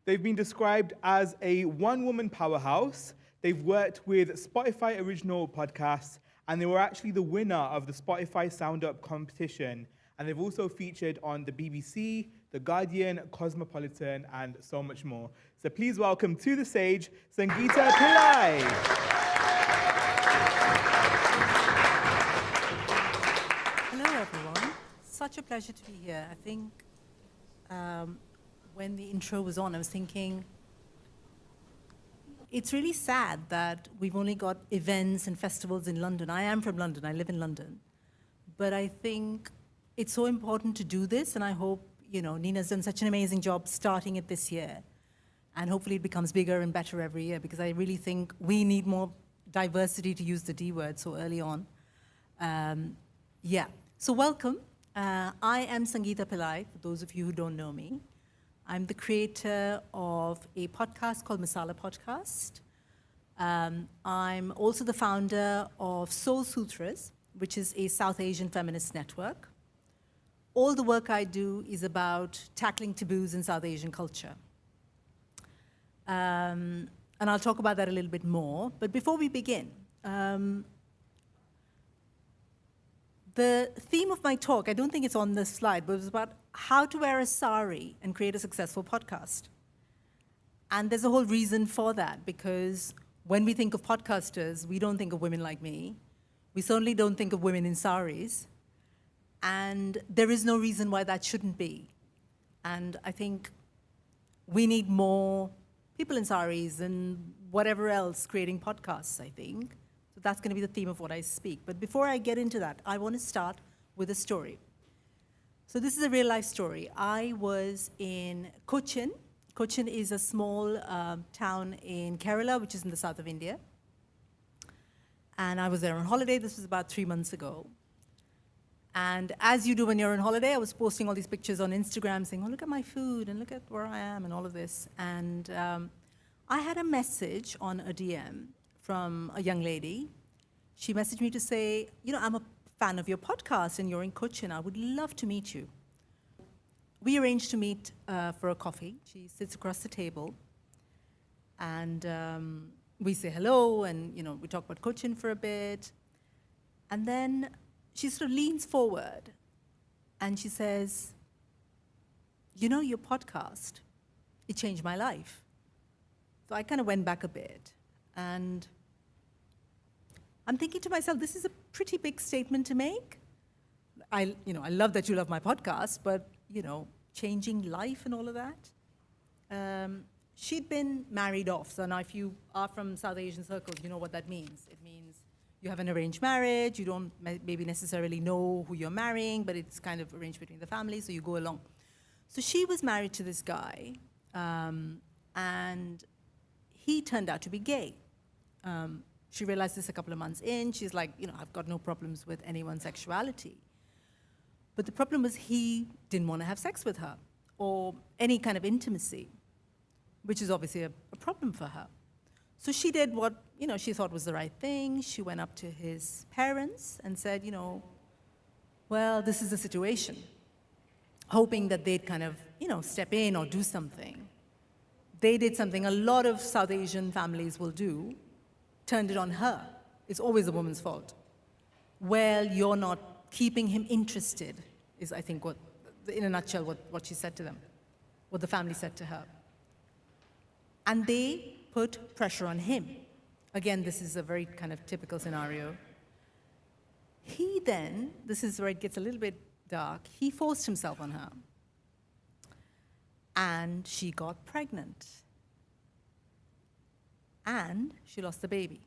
They've been described as a one-woman powerhouse. They've worked with Spotify original podcasts, and they were actually the winner of the Spotify SoundUp competition. And they've also featured on the BBC, The Guardian, Cosmopolitan, and so much more. So please welcome to the stage, Sangeeta Pillai. Hello, everyone. Such a pleasure to be here. I think when the intro was on, I was thinking, it's really sad that we've only got events and festivals in London. I am from London. I live in London. But I think it's so important to do this, and I hope, Nina's done such an amazing job starting it this year. And hopefully it becomes bigger and better every year, because I really think we need more diversity, to use the D word so early on. So welcome. I am Sangeeta Pillai, for those of you who don't know me. I'm the creator of a podcast called Masala Podcast. I'm also the founder of Soul Sutras, which is a South Asian feminist network. All the work I do is about tackling taboos in South Asian culture. And I'll talk about that a little bit more. But before we begin, the theme of my talk, I don't think it's on this slide, but it was about how to wear a sari and create a successful podcast. And there's a whole reason for that, because when we think of podcasters, we don't think of women like me. We certainly don't think of women in saris. And there is no reason why that shouldn't be. And I think we need more people in saris and whatever else creating podcasts, I think. So that's going to be the theme of what I speak. But before I get into that, I want to start with a story. So this is a real life story. I was in Cochin. Cochin is a small town in Kerala, which is in the south of India. And I was there on holiday. This was about 3 months ago. And as you do when you're on holiday, I was posting all these pictures on Instagram saying, oh, look at my food and look at where I am and all of this. And I had a message on a DM from a young lady. She messaged me to say, I'm a fan of your podcast and you're in Cochin. I would love to meet you. We arranged to meet for a coffee. She sits across the table and we say hello and, we talk about Cochin for a bit. And then she sort of leans forward and she says, your podcast, it changed my life. So I kind of went back a bit and I'm thinking to myself, this is a pretty big statement to make. I love that you love my podcast, but, changing life and all of that. She'd been married off. So now if you are from South Asian circles, you know what that means. It means you have an arranged marriage. You don't maybe necessarily know who you're marrying, but it's kind of arranged between the families, so you go along. So she was married to this guy, and he turned out to be gay. She realized this a couple of months in. She's like, I've got no problems with anyone's sexuality. But the problem was he didn't want to have sex with her or any kind of intimacy, which is obviously a problem for her. So she did what, she thought was the right thing. She went up to his parents and said, well, this is the situation, hoping that they'd kind of, step in or do something. They did something a lot of South Asian families will do, turned it on her. It's always the woman's fault. Well, you're not keeping him interested, is I think what, in a nutshell, what she said to them, what the family said to her. And they put pressure on him. Again, this is a very kind of typical scenario. He then, this is where it gets a little bit dark, he forced himself on her. And she got pregnant. And she lost the baby.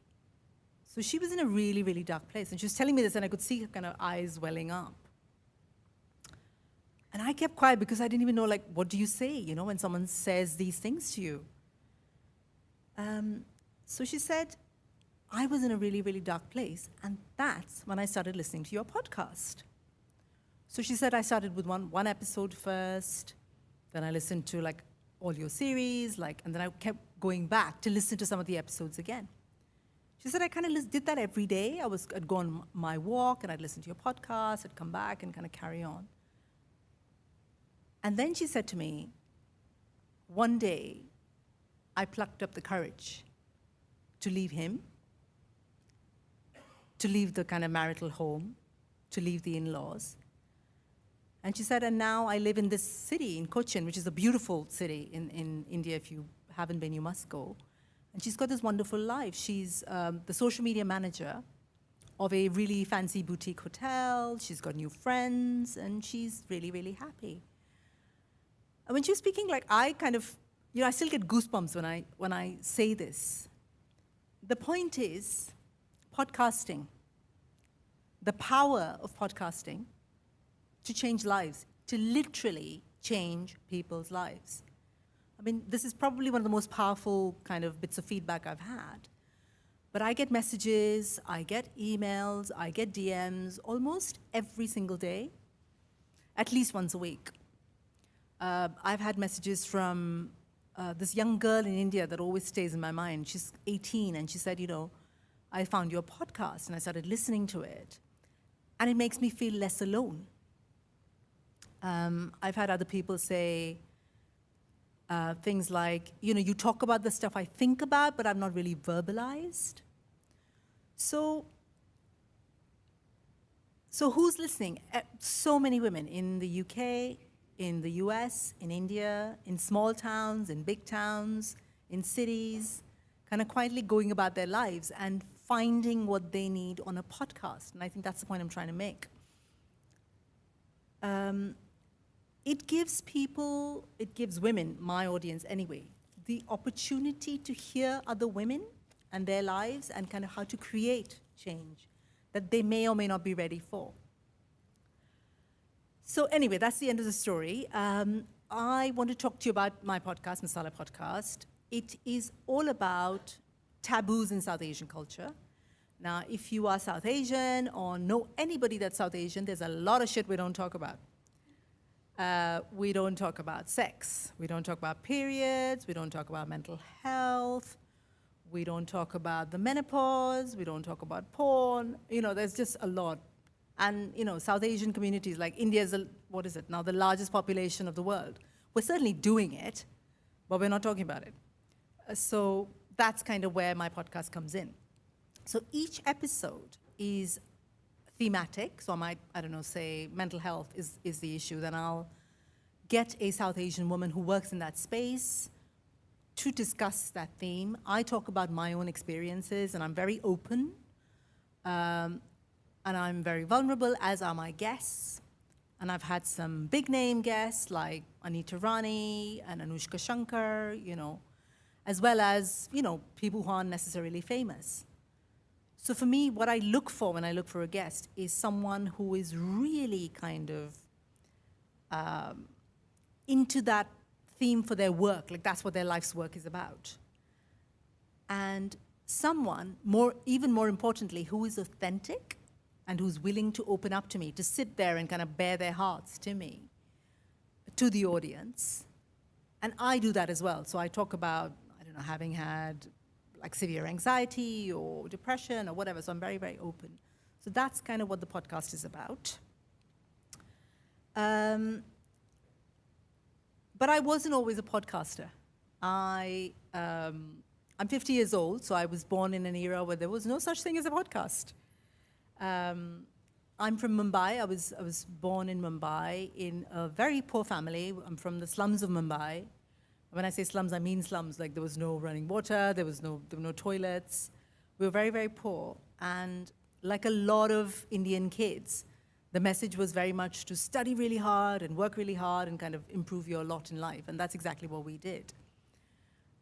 So she was in a really, really dark place. And she was telling me this, and I could see her kind of eyes welling up. And I kept quiet because I didn't even know, what do you say, when someone says these things to you? So she said, I was in a really, really dark place, and that's when I started listening to your podcast. So she said, I started with one episode first, then I listened to all your series, and then I kept going back to listen to some of the episodes again. She said, I kind of did that every day. I'd go on my walk and I'd listen to your podcast, I'd come back and kind of carry on. And then she said to me, one day, I plucked up the courage to leave him, to leave the kind of marital home, to leave the in-laws. And she said, and now I live in this city, in Cochin, which is a beautiful city in India. If you haven't been, you must go. And she's got this wonderful life. She's the social media manager of a really fancy boutique hotel. She's got new friends, and she's really, really happy. And when she was speaking, like, I kind of, I still get goosebumps when I say this. The point is, podcasting, the power of podcasting to change lives, to literally change people's lives. I mean, this is probably one of the most powerful kind of bits of feedback I've had. But I get messages, I get emails, I get DMs almost every single day, at least once a week. I've had messages from this young girl in India that always stays in my mind. She's 18, and she said, I found your podcast, and I started listening to it, and it makes me feel less alone. I've had other people say things like, you talk about the stuff I think about, but I'm not really verbalized. So who's listening? So many women in the UK, in the US, in India, in small towns, in big towns, in cities, kind of quietly going about their lives and finding what they need on a podcast. And I think that's the point I'm trying to make. It gives women, my audience anyway, the opportunity to hear other women and their lives and kind of how to create change that they may or may not be ready for. So anyway, that's the end of the story. I want to talk to you about my podcast, Masala Podcast. It is all about taboos in South Asian culture. Now, if you are South Asian or know anybody that's South Asian, there's a lot of shit we don't talk about. We don't talk about sex. We don't talk about periods. We don't talk about mental health. We don't talk about the menopause. We don't talk about porn. There's just a lot. And, South Asian communities, like India is, now the largest population of the world. We're certainly doing it, but we're not talking about it. So that's kind of where my podcast comes in. So each episode is thematic. So I might, say mental health is the issue. Then I'll get a South Asian woman who works in that space to discuss that theme. I talk about my own experiences, and I'm very open. And I'm very vulnerable, as are my guests. And I've had some big name guests like Anita Rani and Anushka Shankar, as well as, people who aren't necessarily famous. So for me, what I look for when I look for a guest is someone who is really kind of into that theme for their work, like that's what their life's work is about. And someone, even more importantly, who is authentic and who's willing to open up to me, to sit there and kind of bare their hearts to me, to the audience. And I do that as well. So I talk about, having had like severe anxiety or depression or whatever. So I'm very, very open. So that's kind of what the podcast is about. But I wasn't always a podcaster. I'm 50 years old, so I was born in an era where there was no such thing as a podcast. I'm from Mumbai. I was born in Mumbai in a very poor family. I'm from the slums of Mumbai. When I say slums, I mean slums. Like there was no running water, there were no toilets. We were very, very poor. And like a lot of Indian kids, the message was very much to study really hard and work really hard and kind of improve your lot in life. And that's exactly what we did.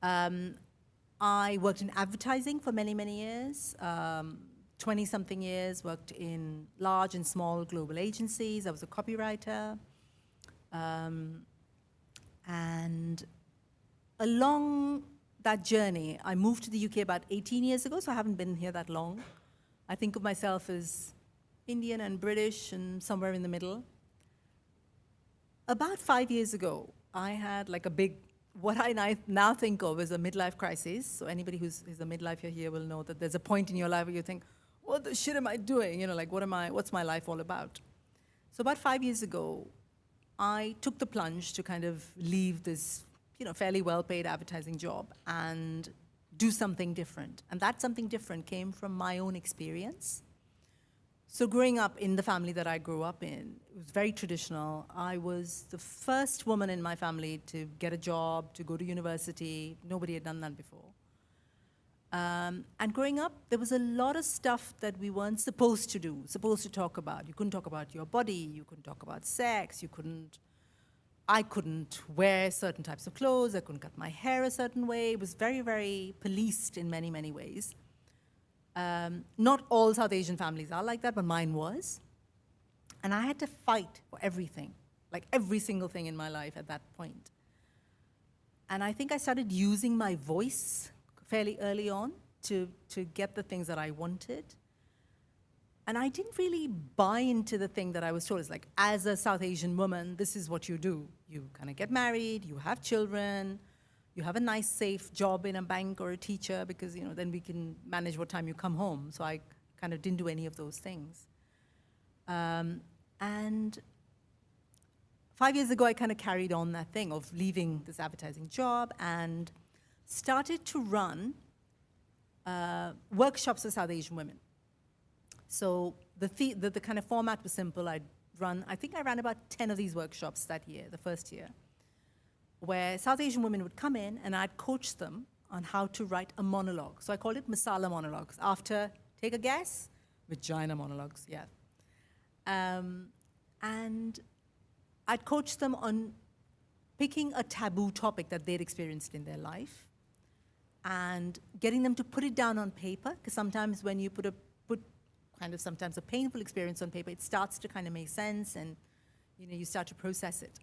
I worked in advertising for many, many years. 20-something years, worked in large and small global agencies. I was a copywriter. And along that journey, I moved to the UK about 18 years ago, so I haven't been here that long. I think of myself as Indian and British and somewhere in the middle. About 5 years ago, I had like a big, what I now think of as a midlife crisis. So anybody who's a midlifer here will know that there's a point in your life where you think, what the shit am I doing? What's my life all about? So about 5 years ago, I took the plunge to kind of leave this fairly well-paid advertising job and do something different. And that something different came from my own experience. So growing up in the family that I grew up in, it was very traditional. I was the first woman in my family to get a job, to go to university. Nobody had done that before. And growing up, there was a lot of stuff that we weren't supposed to do, supposed to talk about. You couldn't talk about your body, you couldn't talk about sex, I couldn't wear certain types of clothes, I couldn't cut my hair a certain way. It was very, very policed in many, many ways. Not all South Asian families are like that, but mine was. And I had to fight for everything, like every single thing in my life at that point. And I think I started using my voice fairly early on to get the things that I wanted. And I didn't really buy into the thing that I was told. It's like, as a South Asian woman, this is what you do. You kind of get married, you have children, you have a nice, safe job in a bank or a teacher because, then we can manage what time you come home. So I kind of didn't do any of those things. And 5 years ago, I kind of carried on that thing of leaving this advertising job and started to run workshops for South Asian women. So the kind of format was simple. I think I ran about 10 of these workshops that year, the first year, where South Asian women would come in and I'd coach them on how to write a monologue. So I called it Masala monologues. After, take a guess, vagina monologues, yeah. And I'd coach them on picking a taboo topic that they'd experienced in their life and getting them to put it down on paper, because sometimes when you put sometimes a painful experience on paper, it starts to kind of make sense and you start to process it.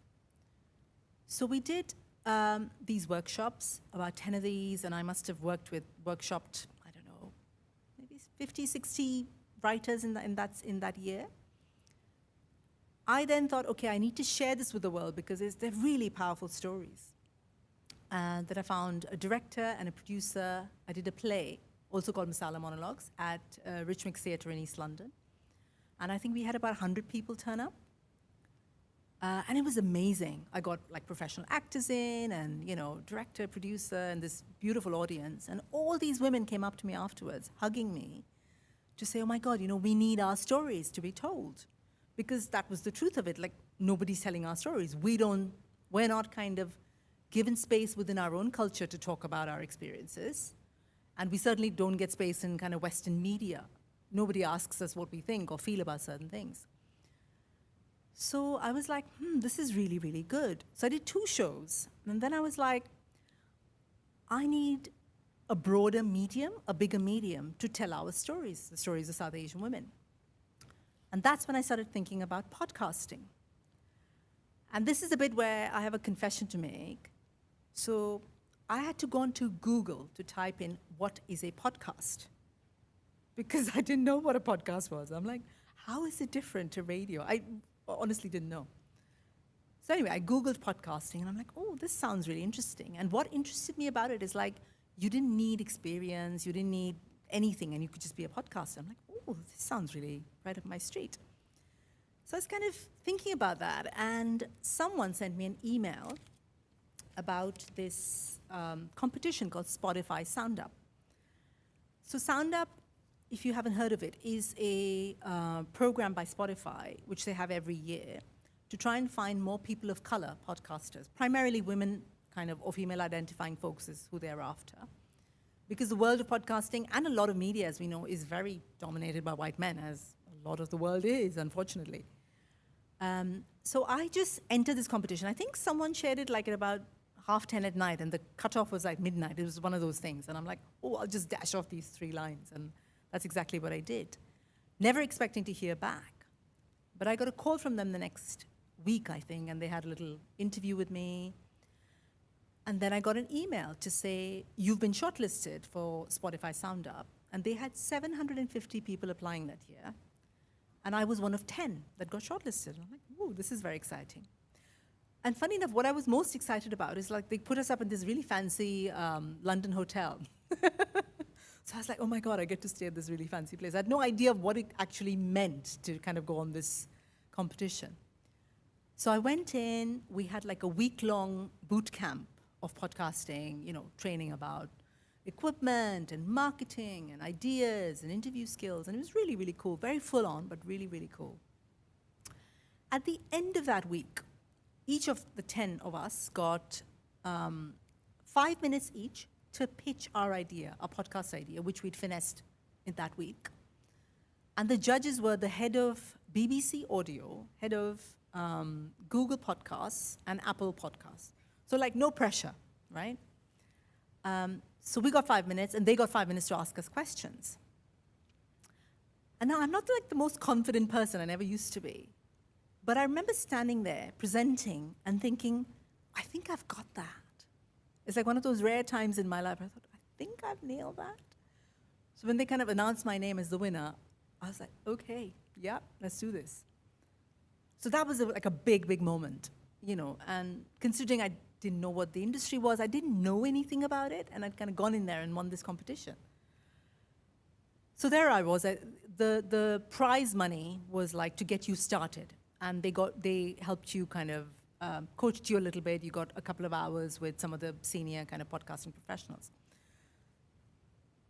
So we did these workshops, about 10 of these, and I must have workshopped, I don't know, maybe 50, 60 writers in that year. I then thought, okay, I need to share this with the world because they're really powerful stories. And then I found a director and a producer. I did a play, also called Masala Monologues, at Rich Mix Theatre in East London. And I think we had about 100 people turn up. And it was amazing. I got professional actors in and, director, producer, and this beautiful audience. And all these women came up to me afterwards, hugging me, to say, oh my God, we need our stories to be told. Because that was the truth of it. Nobody's telling our stories. We're not kind of given space within our own culture to talk about our experiences. And we certainly don't get space in kind of Western media. Nobody asks us what we think or feel about certain things. So I was like, this is really, really good. So I did 2 shows. And then I was like, I need a broader medium, a bigger medium to tell our stories, the stories of South Asian women. And that's when I started thinking about podcasting. And this is a bit where I have a confession to make. So I had to go onto Google to type in, what is a podcast? Because I didn't know what a podcast was. I'm like, how is it different to radio? I honestly didn't know. So anyway, I Googled podcasting, and I'm like, oh, this sounds really interesting. And what interested me about it is you didn't need experience, you didn't need anything, and you could just be a podcaster. I'm like, oh, this sounds really right up my street. So I was kind of thinking about that, and someone sent me an email about this competition called Spotify SoundUp. So SoundUp, if you haven't heard of it, is a program by Spotify, which they have every year, to try and find more people of color podcasters, primarily women or female identifying folks is who they're after. Because the world of podcasting and a lot of media, as we know, is very dominated by white men, as a lot of the world is, unfortunately. So I just entered this competition. I think someone shared it at about 10:30 at night, and the cutoff was midnight. It was one of those things. And I'm like, oh, I'll just dash off these 3 lines. And that's exactly what I did. Never expecting to hear back. But I got a call from them the next week, I think, and they had a little interview with me. And then I got an email to say, you've been shortlisted for Spotify SoundUp. And they had 750 people applying that year. And I was one of 10 that got shortlisted. I'm like, ooh, this is very exciting. And funny enough, what I was most excited about is they put us up in this really fancy London hotel. So I was like, oh my God, I get to stay at this really fancy place. I had no idea of what it actually meant to kind of go on this competition. So I went in, we had a week-long boot camp of podcasting, training about equipment and marketing and ideas and interview skills. And it was really, really cool. Very full on, but really, really cool. At the end of that week, each of the 10 of us got 5 minutes each to pitch our idea, our podcast idea, which we'd finessed in that week. And the judges were the head of BBC Audio, head of Google Podcasts, and Apple Podcasts. So no pressure, right? So we got 5 minutes, and they got 5 minutes to ask us questions. And now I'm not the most confident person, I never used to be. But I remember standing there, presenting, and thinking, I think I've got that. It's one of those rare times in my life. I thought, I think I've nailed that. So when they kind of announced my name as the winner, I was like, okay, yeah, let's do this. So that was a big, big moment, and considering I didn't know what the industry was, I didn't know anything about it, and I'd kind of gone in there and won this competition. So there I was. The prize money was to get you started, and they helped you kind of coached you a little bit. You got a couple of hours with some of the senior kind of podcasting professionals.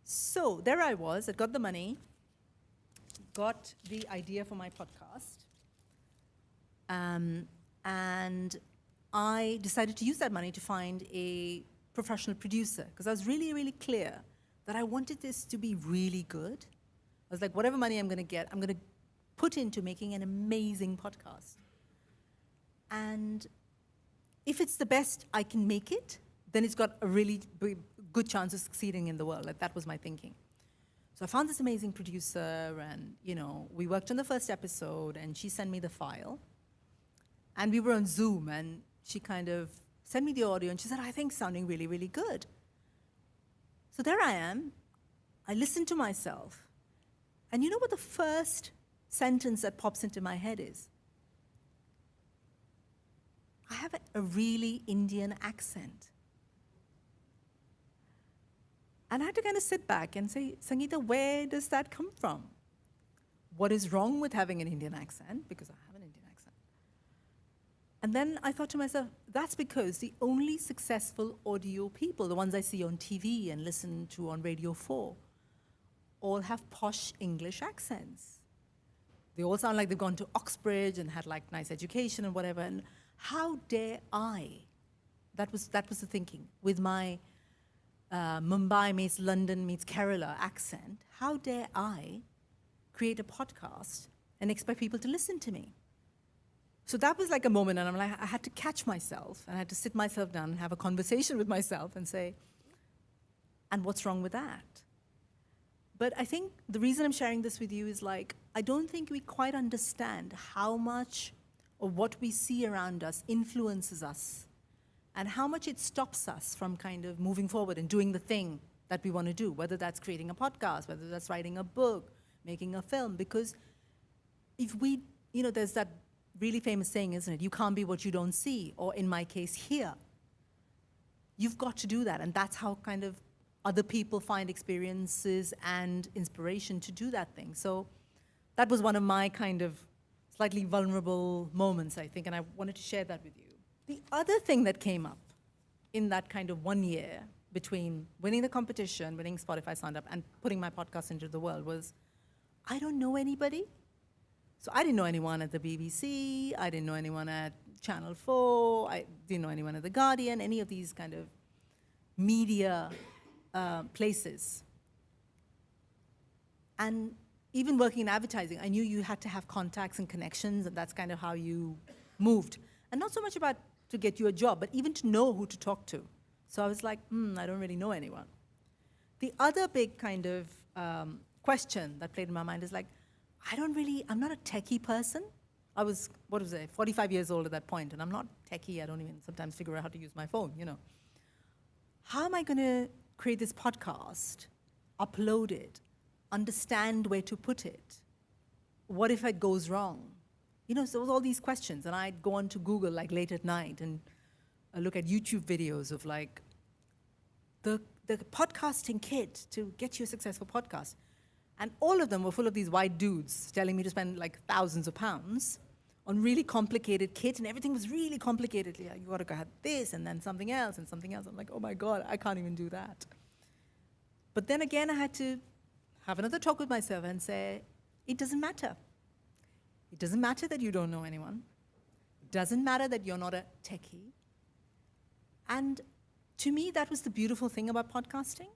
So there I was. I got the money, got the idea for my podcast, and I decided to use that money to find a professional producer, because I was really, really clear that I wanted this to be really good. I was like, whatever money I'm going to get, I'm going to put into making an amazing podcast. And if it's the best I can make it, then it's got a really good chance of succeeding in the world. That was my thinking. So I found this amazing producer, and we worked on the first episode, and she sent me the file. And we were on Zoom, and she kind of sent me the audio, and she said, I think it's sounding really, really good. So there I am. I listened to myself. And you know what the first sentence that pops into my head is? I have a really Indian accent. And I had to kind of sit back and say, Sangeeta, where does that come from? What is wrong with having an Indian accent? Because I have an Indian accent. And then I thought to myself, that's because the only successful audio people, the ones I see on TV and listen to on Radio 4, all have posh English accents. They all sound like they've gone to Oxbridge and had nice education and whatever. And how dare I? That was the thinking. With my Mumbai meets London meets Kerala accent, how dare I create a podcast and expect people to listen to me? So that was a moment, and I had to catch myself, and I had to sit myself down and have a conversation with myself and say, and what's wrong with that? But I think the reason I'm sharing this with you is I don't think we quite understand how much of what we see around us influences us, and how much it stops us from kind of moving forward and doing the thing that we want to do, whether that's creating a podcast, whether that's writing a book, making a film. Because if we, there's that really famous saying, isn't it? You can't be what you don't see, or in my case, hear. You've got to do that, and that's how kind of other people find experiences and inspiration to do that thing. So that was one of my kind of slightly vulnerable moments, I think, and I wanted to share that with you. The other thing that came up in that kind of 1 year between winning the competition, winning Spotify SoundUp, and putting my podcast into the world was, I don't know anybody. So I didn't know anyone at the BBC, I didn't know anyone at Channel 4, I didn't know anyone at The Guardian, any of these kind of media places. And even working in advertising, I knew you had to have contacts and connections, and that's kind of how you moved. And not so much about to get you a job, but even to know who to talk to. So I was like, I don't really know anyone. The other big kind of question that played in my mind is I'm not a techie person. I was, 45 years old at that point, and I'm not techie. I don't even sometimes figure out how to use my phone, How am I going to create this podcast, upload it, understand where to put it? What if it goes wrong? So it was all these questions, and I'd go on to Google late at night and look at YouTube videos of the podcasting kit to get you a successful podcast. And all of them were full of these white dudes telling me to spend thousands of pounds on really complicated kit, and everything was really complicated. Yeah, you got to have this, and then something else, and something else. I'm like, oh my God, I can't even do that. But then again, I had to have another talk with myself and say, it doesn't matter. It doesn't matter that you don't know anyone. It doesn't matter that you're not a techie. And to me, that was the beautiful thing about podcasting.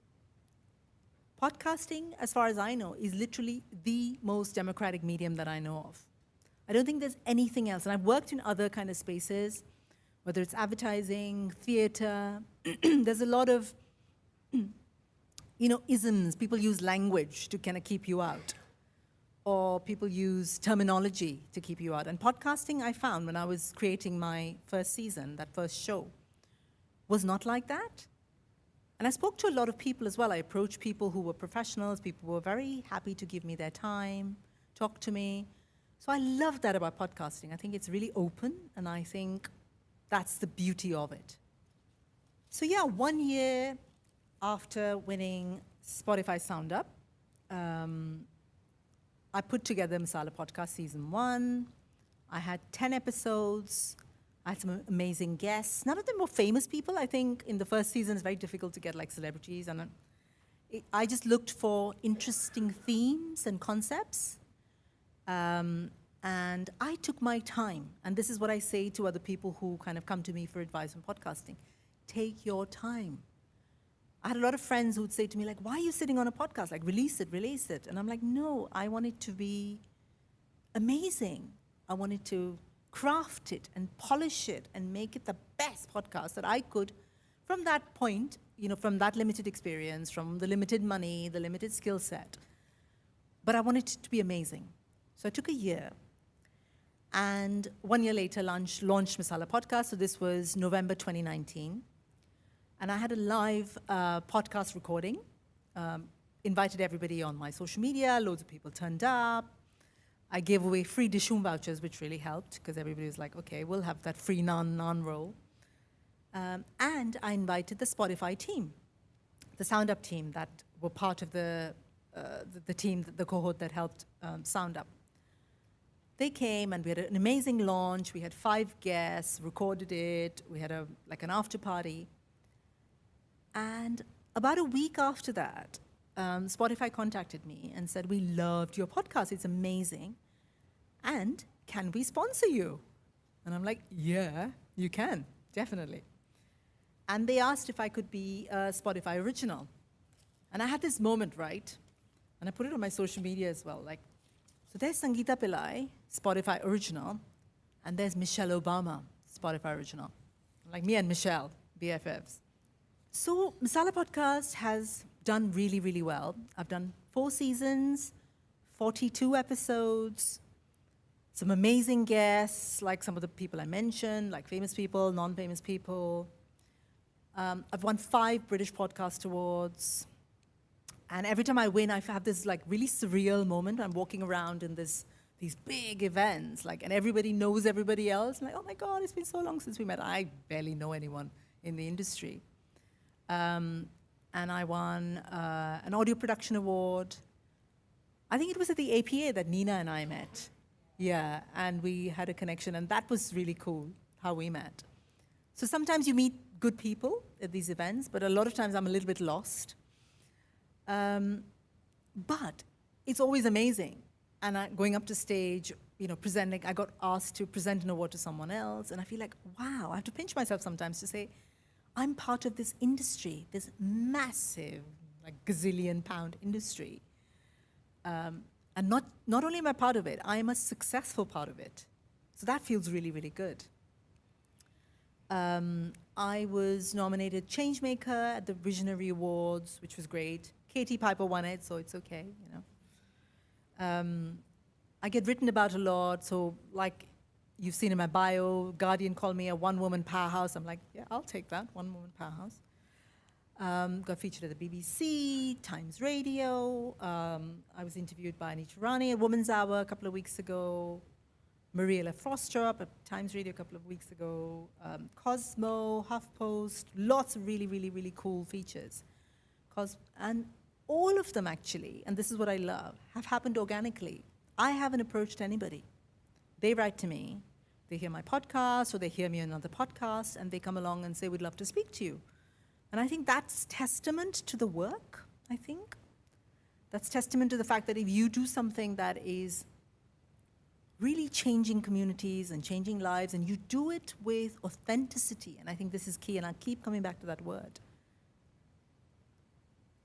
Podcasting, as far as I know, is literally the most democratic medium that I know of. I don't think there's anything else. And I've worked in other kind of spaces, whether it's advertising, theater. There's a lot of, isms. People use language to kind of keep you out. Or people use terminology to keep you out. And podcasting, I found when I was creating my first season, that first show, was not like that. And I spoke to a lot of people as well. I approached people who were professionals. People who were very happy to give me their time, talk to me. So I love that about podcasting. I think it's really open, and I think that's the beauty of it. So yeah, 1 year after winning Spotify SoundUp, I put together Masala Podcast Season 1. I had 10 episodes. I had some amazing guests. None of them were famous people. I think in the first season it's very difficult to get like celebrities. And I just looked for interesting themes and concepts. And I took my time. And this is what I say to other people who kind of come to me for advice on podcasting. Take your time. I had a lot of friends who would say to me, like, why are you sitting on a podcast? Like, release it. And I'm like, no, I want it to be amazing. I wanted to craft it and polish it and make it the best podcast that I could from that point, from that limited experience, from the limited money, the limited skill set. But I wanted it to be amazing. So I took a year. And 1 year later, launched Masala Podcast. So this was November 2019. And I had a live podcast recording, invited everybody on my social media, loads of people turned up. I gave away free Dishoom vouchers, which really helped, because everybody was like, okay, we'll have that free naan roll. And I invited the Spotify team, the SoundUp team that were part of the team, the cohort that helped SoundUp. They came and we had an amazing launch. We had 5 guests, recorded it. We had an after party. And about a week after that, Spotify contacted me and said, we loved your podcast. It's amazing. And can we sponsor you? And I'm like, yeah, you can, definitely. And they asked if I could be a Spotify original. And I had this moment, right? And I put it on my social media as well. Like, so there's Sangeeta Pillai, Spotify original, and there's Michelle Obama, Spotify original. Like me and Michelle, BFFs. So Masala Podcast has done really, really well. I've done 4 seasons, 42 episodes, some amazing guests, like some of the people I mentioned, like famous people, non-famous people. I've won 5 British Podcast Awards. And every time I win, I have this like really surreal moment. I'm walking around in these big events, and everybody knows everybody else. I'm like, oh my God, it's been so long since we met. I barely know anyone in the industry. And I won an audio production award. I think it was at the APA that Nina and I met. Yeah, and we had a connection, and that was really cool, how we met. So sometimes you meet good people at these events, but a lot of times I'm a little bit lost. But it's always amazing. And going up to stage, presenting, I got asked to present an award to someone else, and I feel like, wow, I have to pinch myself sometimes to say, I'm part of this industry, this massive, gazillion-pound industry. And not only am I part of it, I am a successful part of it. So that feels really, really good. I was nominated Changemaker at the Visionary Awards, which was great. Katie Piper won it, so it's okay, I get written about a lot, so you've seen in my bio, Guardian called me a one-woman powerhouse. I'm like, yeah, I'll take that, one-woman powerhouse. Got featured at the BBC, Times Radio. I was interviewed by Anita Rani at Woman's Hour a couple of weeks ago. Mariella Foster up at Times Radio a couple of weeks ago. Cosmo, HuffPost, lots of really, really, really cool features. And all of them actually, and this is what I love, have happened organically. I haven't approached anybody. They write to me. They hear my podcast or they hear me on another podcast and they come along and say, we'd love to speak to you. And I think that's testament to the work, I think. That's testament to the fact that if you do something that is really changing communities and changing lives, and you do it with authenticity, and I think this is key, and I keep coming back to that word,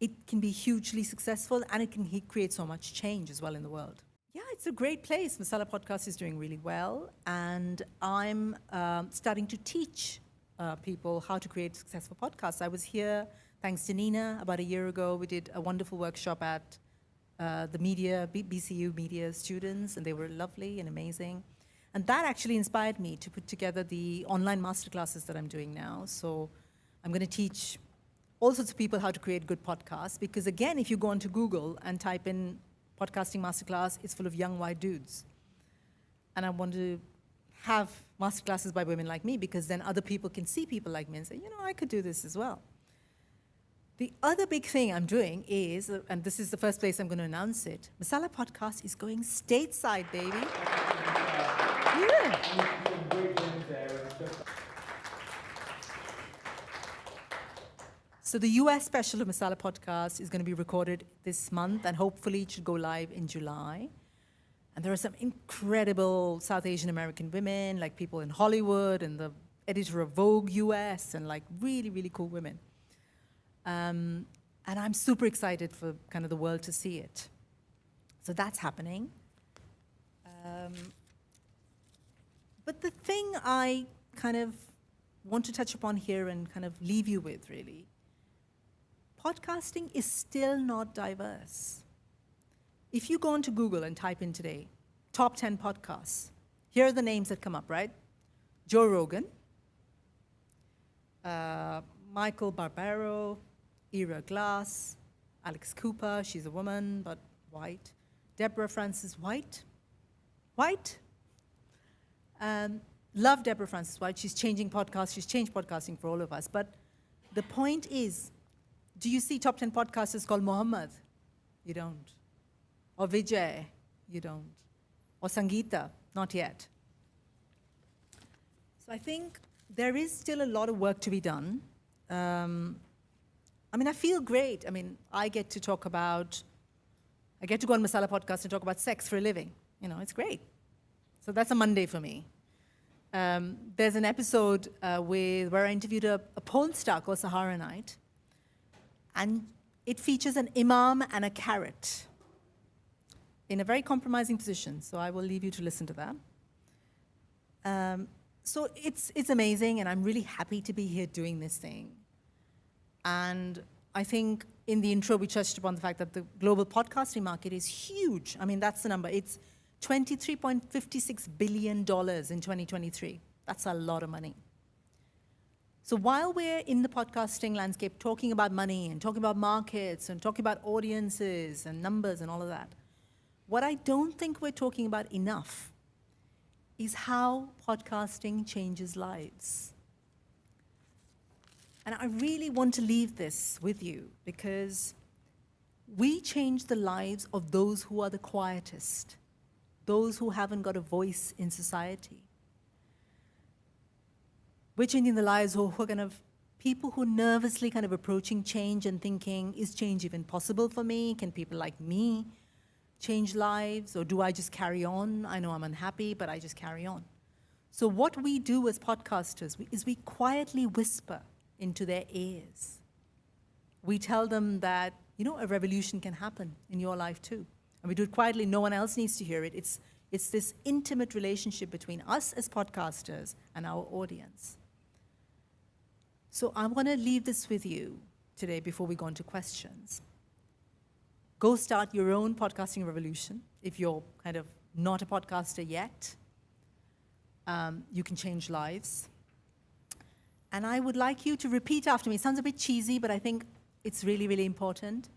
it can be hugely successful and it can create so much change as well in the world. Yeah, it's a great place. Masala Podcast is doing really well, and I'm starting to teach people how to create successful podcasts. I was here, thanks to Nina, about a year ago. We did a wonderful workshop at the media, BCU media students, and they were lovely and amazing. And that actually inspired me to put together the online masterclasses that I'm doing now. So I'm going to teach all sorts of people how to create good podcasts, because again, if you go onto Google and type in podcasting masterclass, it's full of young white dudes. And I want to have masterclasses by women like me, because then other people can see people like me and say, I could do this as well. The other big thing I'm doing is, and this is the first place I'm going to announce it, Masala Podcast is going stateside, baby. Yeah. So the US special of Masala Podcast is going to be recorded this month, and hopefully it should go live in July. And there are some incredible South Asian American women, like people in Hollywood and the editor of Vogue US, and like really, really cool women. And I'm super excited for kind of the world to see it. So that's happening. But the thing I kind of want to touch upon here and kind of leave you with, really, podcasting is still not diverse. If you go onto Google and type in today, top 10 podcasts, here are the names that come up, right? Joe Rogan, Michael Barbaro, Ira Glass, Alex Cooper, she's a woman, but white. Deborah Francis White. Love Deborah Francis White. She's changing podcasts. She's changed podcasting for all of us. But the point is, do you see top 10 podcasters called Muhammad? You don't. Or Vijay? You don't. Or Sangeeta? Not yet. So I think there is still a lot of work to be done. I feel great. I get to go on Masala Podcast and talk about sex for a living. It's great. So that's a Monday for me. There's an episode where I interviewed a porn star called Sahara Night, and it features an imam and a carrot in a very compromising position. So I will leave you to listen to that. So it's amazing, and I'm really happy to be here doing this thing. And I think in the intro, we touched upon the fact that the global podcasting market is huge. That's the number. It's $23.56 billion in 2023. That's a lot of money. So while we're in the podcasting landscape talking about money and talking about markets and talking about audiences and numbers and all of that, what I don't think we're talking about enough is how podcasting changes lives. And I really want to leave this with you, because we change the lives of those who are the quietest, those who haven't got a voice in society. We're changing the lives who are kind of people who are nervously kind of approaching change and thinking, is change even possible for me? Can people like me change lives? Or do I just carry on? I know I'm unhappy, but I just carry on. So what we do as podcasters is we quietly whisper into their ears. We tell them that, a revolution can happen in your life too. And we do it quietly. No one else needs to hear it. It's this intimate relationship between us as podcasters and our audience. So I want to leave this with you today before we go into questions. Go start your own podcasting revolution. If you're kind of not a podcaster yet, you can change lives. And I would like you to repeat after me. It sounds a bit cheesy, but I think it's really, really important.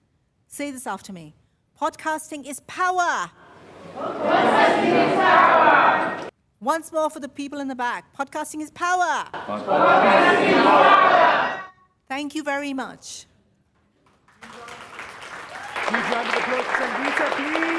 Say this after me. Podcasting is power. Podcasting is power. Once more for the people in the back. Podcasting is power. Podcasting is power. Thank you very much. Huge round of applause for Sangeeta, please.